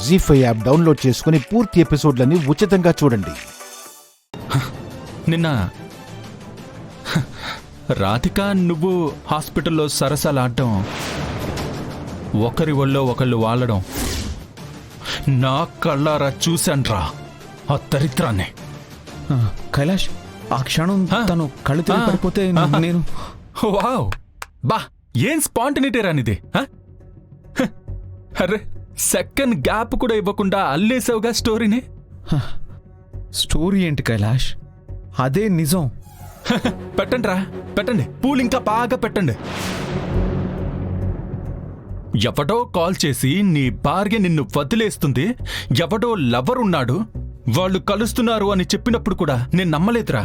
జీ5 app download చేసుకుని పూర్తి ఎపిసోడ్లని ఉచితంగా చూడండి. నిన్న రాధిక నువ్వు హాస్పిటల్లో సరసాలాడటం, ఒకరి ఒళ్ళో ఒకళ్ళు వాళ్లడం నా కళ్ళారా చూశాన్రా ఆ దరిద్రాన్ని. కైలాష్, ఆ క్షణం తను కళ్ళు తిరిగి పడిపోతే నేను వావ్ బా, ఏం స్పాంటినిటీ రానిది. అరే, సెకండ్ గ్యాప్ కూడా ఇవ్వకుండా అల్లేసావుగా స్టోరీని. స్టోరీ ఏంటి కైలాష్, అదే నిజం. పెట్టండి రా, పెట్టండి, పూలు ఇంకా బాగా పెట్టండి. ఎవడో కాల్ చేసి నీ భార్య నిన్ను వదిలేస్తుంది, ఎవడో లవర్ ఉన్నాడు, వాళ్ళు కలుస్తున్నారు అని చెప్పినప్పుడు కూడా నేను నమ్మలేదురా.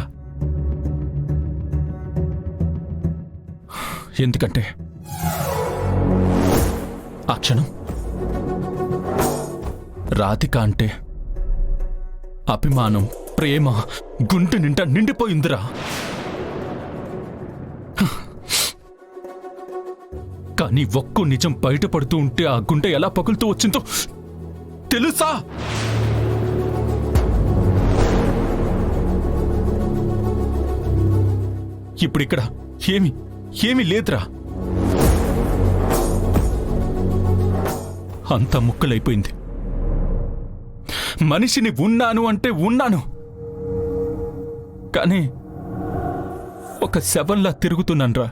ఎందుకంటే ఆ క్షణం రాధిక అంటే అభిమానం, ప్రేమ గుండె నిండా నిండిపోయిందిరా. కానీ ఒక్కో నిజం బయటపడుతూ ఉంటే ఆ గుండె ఎలా పగులుతూ వచ్చిందో తెలుసా? ఇప్పుడిక్కడ ఏమీ లేదురా. అంతా ముక్కలైపోయింది. మనిషిని ఉన్నాను అంటే ఉన్నాను, కానీ ఒక శవంలా తిరుగుతున్నాన్రా.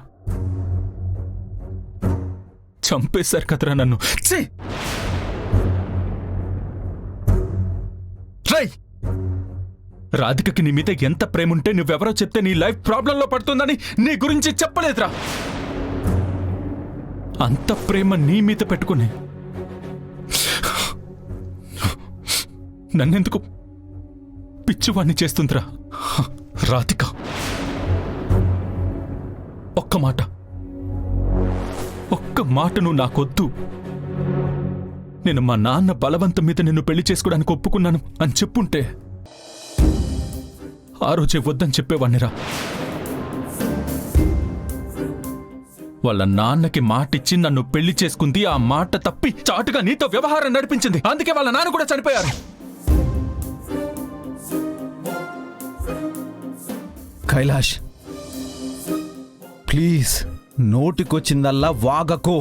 చంపేశారు కదరా నన్ను. రాధికకి నీ మీద ఎంత ప్రేముంటే నువ్వెవరో చెప్తే నీ లైఫ్ ప్రాబ్లంలో పడుతుందని నీ గురించి చెప్పలేదురా. అంత ప్రేమ నీ మీద పెట్టుకుని నన్నెందుకు పిచ్చివాణ్ణి చేస్తుందిరా రాధిక. ఒక్క మాట నువ్వు నాకొద్దు. నేను మా నాన్న బలవంతం మీద నిన్ను పెళ్లి చేసుకోవడానికి ఒప్పుకున్నాను అని చెప్పుంటే ఆ రోజే వద్దని చెప్పేవాణ్ణిరా. వాళ్ళ నాన్నకి మాటిచ్చి నన్ను పెళ్లి చేసుకుంది, ఆ మాట తప్పి చాటుగా నీతో వ్యవహారం నడిపించింది. అందుకే వాళ్ళ నాన్న కూడా చనిపోయారు. కైలాష్, ప్లీజ్ నోటికొచ్చిందల్లా వాగకో.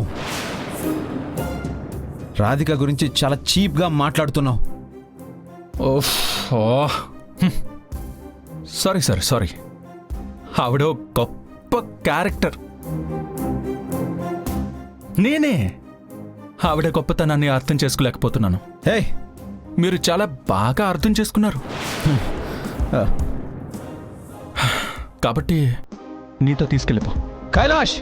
రాధిక గురించి చాలా చీప్గా మాట్లాడుతున్నావు. సారీ. ఆవిడ గొప్ప క్యారెక్టర్. నేనే ఆవిడ గొప్పతనాన్ని అర్థం చేసుకోలేకపోతున్నాను. హే, మీరు చాలా బాగా అర్థం చేసుకున్నారు. కాబట్టి నీతో తీసుకెళ్ళిపో. కైలాష్,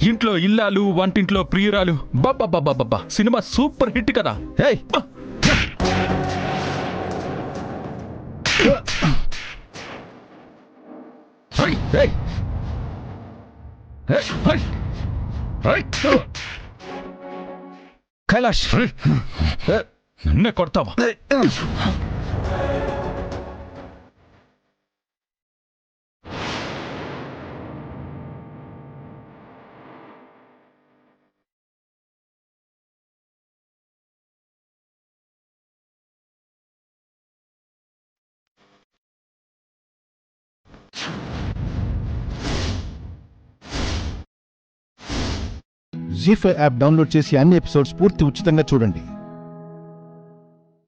ఇంట్లో ఇల్లాలు, వంటింట్లో ప్రియురాలు. బాబా, సినిమా సూపర్ హిట్ కదా. హే, కైలాష్, నిన్నే కొడతావా? జీ5 యాప్ డౌన్లోడ్ చేసి అన్ని ఎపిసోడ్స్ పూర్తి ఉచితంగా చూడండి.